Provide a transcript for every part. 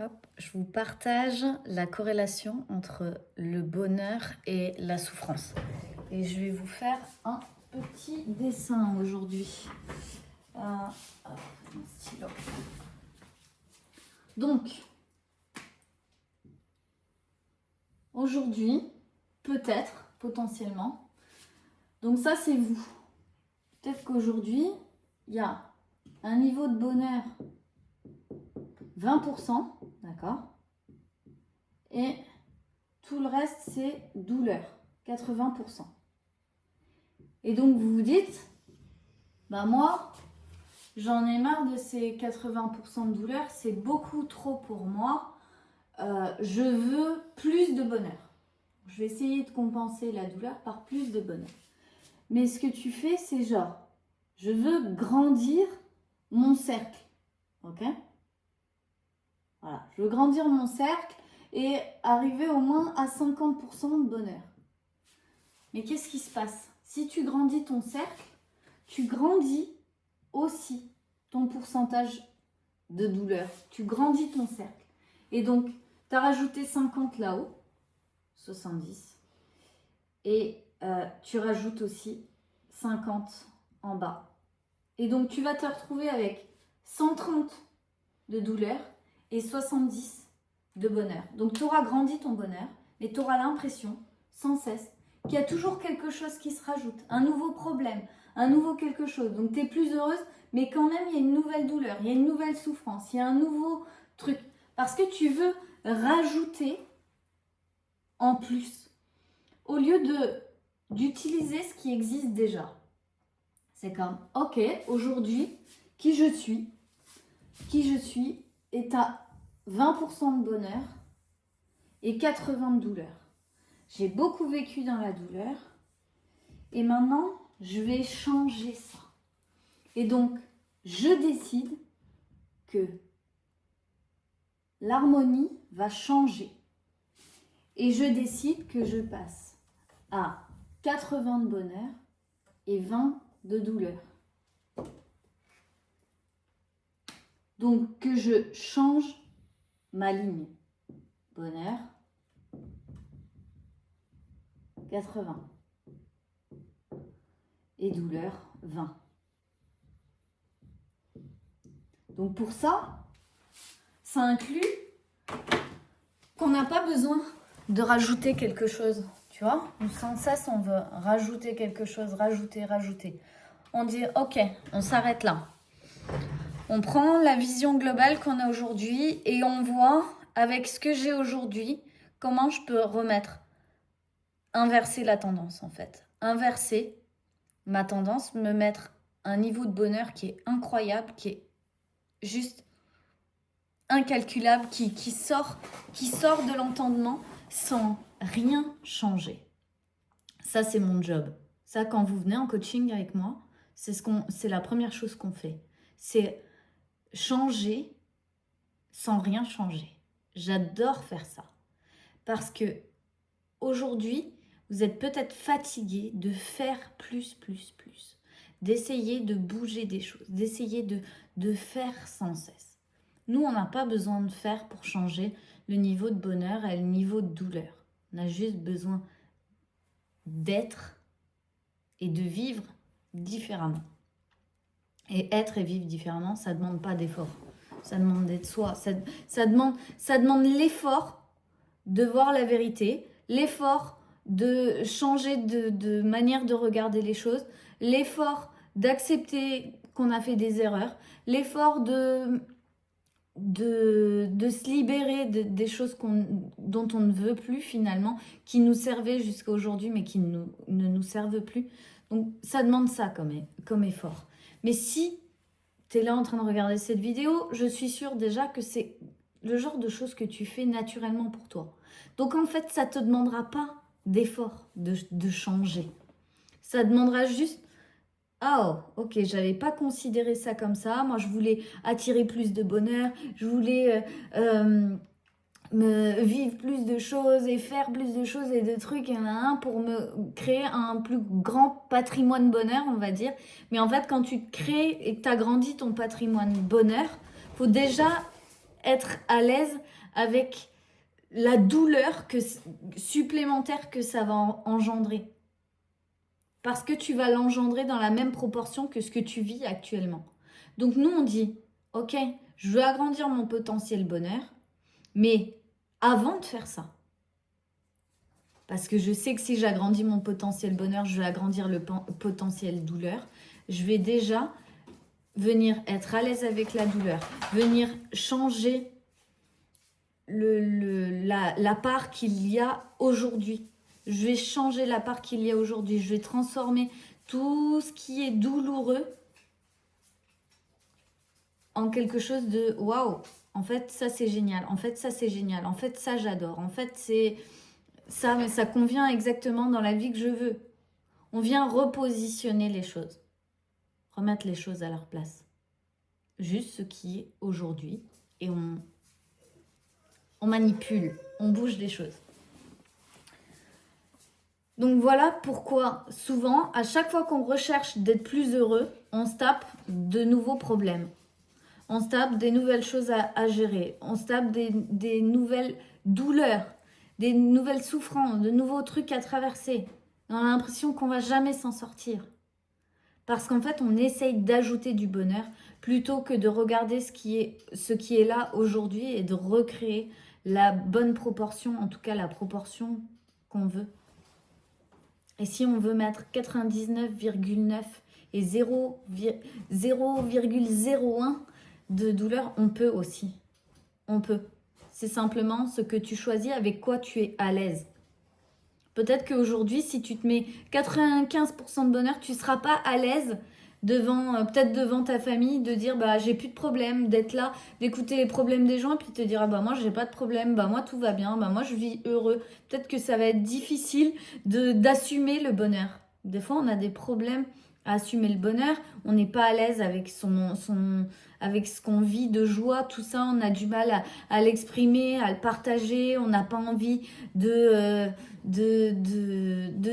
Hop, je vous partage la corrélation entre le bonheur et la souffrance. Et je vais vous faire un petit dessin aujourd'hui. Un stylo. Donc, aujourd'hui, peut-être, potentiellement, donc ça c'est vous. Peut-être qu'aujourd'hui, il y a un niveau de bonheur 20%, d'accord? Et tout le reste, c'est douleur, 80%. Et donc, vous vous dites, bah moi, j'en ai marre de ces 80% de douleur, c'est beaucoup trop pour moi. Je veux plus de bonheur. Je vais essayer de compenser la douleur par plus de bonheur. Mais ce que tu fais, c'est genre, je veux grandir mon cercle. Ok? Voilà, je veux grandir mon cercle et arriver au moins à 50% de bonheur. Mais qu'est-ce qui se passe? Si tu grandis ton cercle, tu grandis aussi ton pourcentage de douleur. Tu grandis ton cercle. Et donc, tu as rajouté 50 là-haut, 70. Et tu rajoutes aussi 50 en bas. Et donc, tu vas te retrouver avec 130 de douleur et 70 de bonheur. Donc, tu auras grandi ton bonheur, mais tu auras l'impression, sans cesse, qu'il y a toujours quelque chose qui se rajoute, un nouveau problème, un nouveau quelque chose. Donc, tu es plus heureuse, mais quand même, il y a une nouvelle douleur, il y a une nouvelle souffrance, il y a un nouveau truc. Parce que tu veux rajouter en plus, au lieu d'utiliser ce qui existe déjà. C'est comme, ok, aujourd'hui, qui je suis est à 20% de bonheur et 80% de douleur. J'ai beaucoup vécu dans la douleur et maintenant, je vais changer ça. Et donc, je décide que l'harmonie va changer. Et je décide que je passe à 80 de bonheur et 20 de douleur. Donc, que je change ma ligne. Bonheur, 80. Et douleur, 20. Donc pour ça, ça inclut qu'on n'a pas besoin de rajouter quelque chose. Tu vois, sans cesse, on veut rajouter quelque chose, rajouter. On dit, ok, on s'arrête là. On prend la vision globale qu'on a aujourd'hui et on voit, avec ce que j'ai aujourd'hui, comment je peux inverser la tendance en fait. Inverser ma tendance, me mettre un niveau de bonheur qui est incroyable, qui est juste incalculable, qui sort de l'entendement sans rien changer. Ça, c'est mon job. Ça, quand vous venez en coaching avec moi, c'est la première chose qu'on fait. C'est changer sans rien changer. J'adore faire ça. Parce que aujourd'hui, vous êtes peut-être fatigué de faire plus. D'essayer de bouger des choses, d'essayer de faire sans cesse. Nous, on n'a pas besoin de faire pour changer le niveau de bonheur et le niveau de douleur. On a juste besoin d'être et de vivre différemment. Et être et vivre différemment, ça ne demande pas d'effort. Ça demande d'être soi. Ça demande l'effort de voir la vérité, l'effort de changer de manière de regarder les choses, l'effort d'accepter qu'on a fait des erreurs, l'effort de se libérer des choses dont on ne veut plus finalement, qui nous servaient jusqu'à aujourd'hui mais qui ne nous servent plus. Donc ça demande ça comme effort. Mais si tu es là en train de regarder cette vidéo, je suis sûre déjà que c'est le genre de choses que tu fais naturellement pour toi. Donc en fait, ça ne te demandera pas d'effort de changer. Ça demandera juste, ah oh, ok, j'avais pas considéré ça comme ça. Moi, je voulais attirer plus de bonheur, je voulais me vivre plus de choses et faire plus de choses et de trucs, il y en a un pour me créer un plus grand patrimoine bonheur, on va dire. Mais en fait, quand tu crées et que tu agrandis ton patrimoine bonheur, faut déjà être à l'aise avec la douleur supplémentaire que ça va engendrer. Parce que tu vas l'engendrer dans la même proportion que ce que tu vis actuellement. Donc nous, on dit, ok, je veux agrandir mon potentiel bonheur, mais avant de faire ça, parce que je sais que si j'agrandis mon potentiel bonheur, je vais agrandir le potentiel douleur, je vais déjà venir être à l'aise avec la douleur, venir changer la part qu'il y a aujourd'hui. Je vais changer la part qu'il y a aujourd'hui. Je vais transformer tout ce qui est douloureux en quelque chose de waouh. En fait, ça c'est génial. En fait, ça c'est génial. En fait, ça j'adore. En fait, c'est ça, mais ça convient exactement dans la vie que je veux. On vient repositionner les choses, remettre les choses à leur place. Juste ce qui est aujourd'hui et on manipule, on bouge des choses. Donc voilà pourquoi souvent, à chaque fois qu'on recherche d'être plus heureux, on se tape de nouveaux problèmes. On se tape des nouvelles choses à gérer. On se tape des nouvelles douleurs, des nouvelles souffrances, de nouveaux trucs à traverser. On a l'impression qu'on ne va jamais s'en sortir. Parce qu'en fait, on essaye d'ajouter du bonheur plutôt que de regarder ce qui est là aujourd'hui et de recréer la bonne proportion, en tout cas la proportion qu'on veut. Et si on veut mettre 99,9 et 0,01 de douleur, on peut aussi. On peut. C'est simplement ce que tu choisis, avec quoi tu es à l'aise. Peut-être qu'aujourd'hui, si tu te mets 95% de bonheur, tu ne seras pas à l'aise peut-être devant ta famille, de dire bah j'ai plus de problème, d'être là, d'écouter les problèmes des gens, et puis de te dire ah bah moi j'ai pas de problème, bah moi tout va bien, bah moi je vis heureux. Peut-être que ça va être difficile d'assumer le bonheur. Des fois on a des problèmes à assumer le bonheur, on n'est pas à l'aise avec avec ce qu'on vit de joie, tout ça, on a du mal à l'exprimer, à le partager, on n'a pas envie de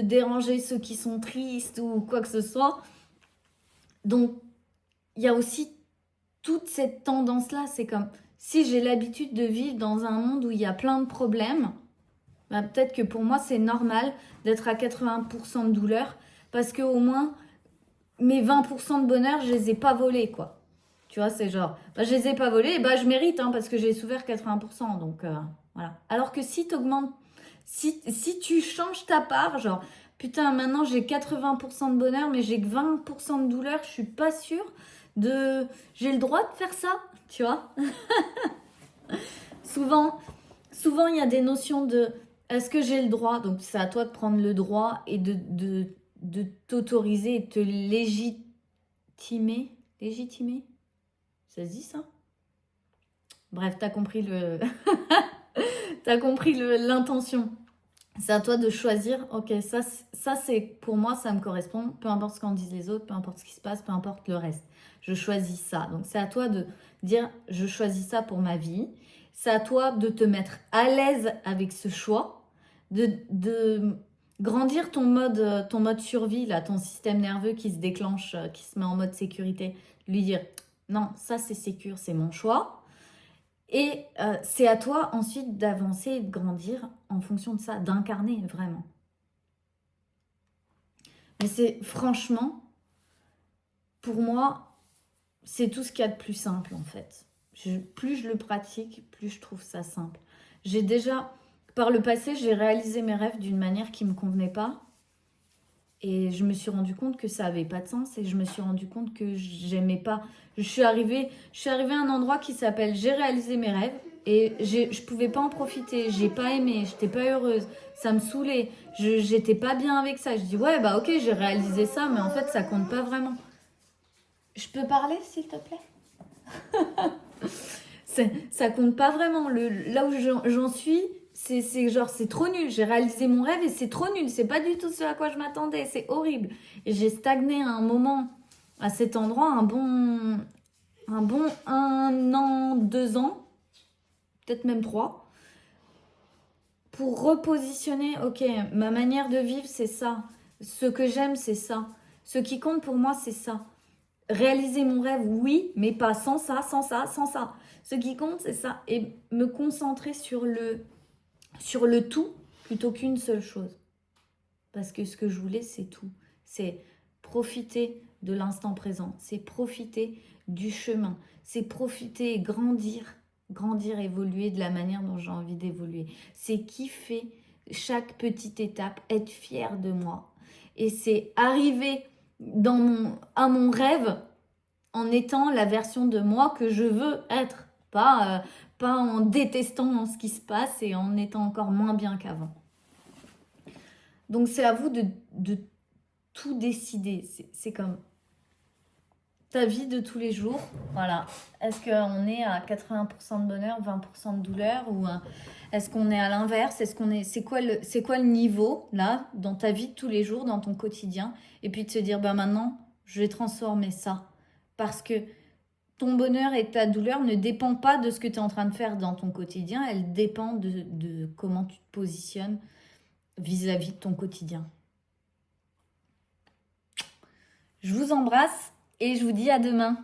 déranger ceux qui sont tristes ou quoi que ce soit. Donc, il y a aussi toute cette tendance-là. C'est comme, si j'ai l'habitude de vivre dans un monde où il y a plein de problèmes, bah, peut-être que pour moi, c'est normal d'être à 80% de douleur, parce qu'au moins, mes 20% de bonheur, je les ai pas volés, quoi. Tu vois, c'est genre, bah, je les ai pas volés, bah, je mérite, hein, parce que j'ai souffert 80%. Donc, voilà. Alors que si tu augmentes, si tu changes ta part, genre, putain, maintenant j'ai 80% de bonheur, mais j'ai que 20% de douleur, je suis pas sûre j'ai le droit de faire ça, tu vois. Souvent, il y a des notions de est-ce que j'ai le droit? Donc, c'est à toi de prendre le droit et de t'autoriser et de te légitimer. Légitimer? Ça se dit ça? Bref, t'as compris t'as compris l'intention. C'est à toi de choisir, ok, ça c'est pour moi, ça me correspond, peu importe ce qu'en disent les autres, peu importe ce qui se passe, peu importe le reste. Je choisis ça. Donc c'est à toi de dire, je choisis ça pour ma vie. C'est à toi de te mettre à l'aise avec ce choix, de grandir ton mode survie, là, ton système nerveux qui se déclenche, qui se met en mode sécurité. Lui dire, non, ça c'est sécure, c'est mon choix. Et c'est à toi ensuite d'avancer et de grandir en fonction de ça, d'incarner vraiment. Mais c'est franchement, pour moi, c'est tout ce qu'il y a de plus simple en fait. Plus je le pratique, plus je trouve ça simple. J'ai déjà, par le passé, j'ai réalisé mes rêves d'une manière qui ne me convenait pas. Et je me suis rendu compte que ça n'avait pas de sens et je me suis rendu compte que j'aimais pas. Je suis arrivée à un endroit qui s'appelle j'ai réalisé mes rêves et je pouvais pas en profiter. J'ai pas aimé, j'étais pas heureuse, ça me saoulait, j'étais pas bien avec ça. Je dis ouais bah ok j'ai réalisé ça mais en fait ça compte pas vraiment. Je peux parler s'il te plaît? Ça compte pas vraiment. Là où j'en suis. C'est genre, c'est trop nul. J'ai réalisé mon rêve et c'est trop nul. C'est pas du tout ce à quoi je m'attendais. C'est horrible. Et j'ai stagné à un moment, à cet endroit, un bon 1 an, 2 ans, peut-être même 3, pour repositionner, ok, ma manière de vivre, c'est ça. Ce que j'aime, c'est ça. Ce qui compte pour moi, c'est ça. réaliser mon rêve, oui, mais pas sans ça, sans ça, sans ça. Ce qui compte, c'est ça. Et me concentrer sur le tout plutôt qu'une seule chose. Parce que ce que je voulais, c'est tout. C'est profiter de l'instant présent. C'est profiter du chemin. C'est profiter et grandir, évoluer de la manière dont j'ai envie d'évoluer. C'est kiffer chaque petite étape, être fier de moi. Et c'est arriver à mon rêve en étant la version de moi que je veux être. Pas en détestant ce qui se passe et en étant encore moins bien qu'avant. Donc c'est à vous de tout décider. C'est comme ta vie de tous les jours. Voilà. Est-ce qu'on est à 80% de bonheur, 20% de douleur, ou est-ce qu'on est à l'inverse? C'est quoi le niveau là dans ta vie de tous les jours, dans ton quotidien? Et puis de se dire maintenant, je vais transformer ça parce que ton bonheur et ta douleur ne dépendent pas de ce que tu es en train de faire dans ton quotidien. Elles dépendent de comment tu te positionnes vis-à-vis de ton quotidien. Je vous embrasse et je vous dis à demain.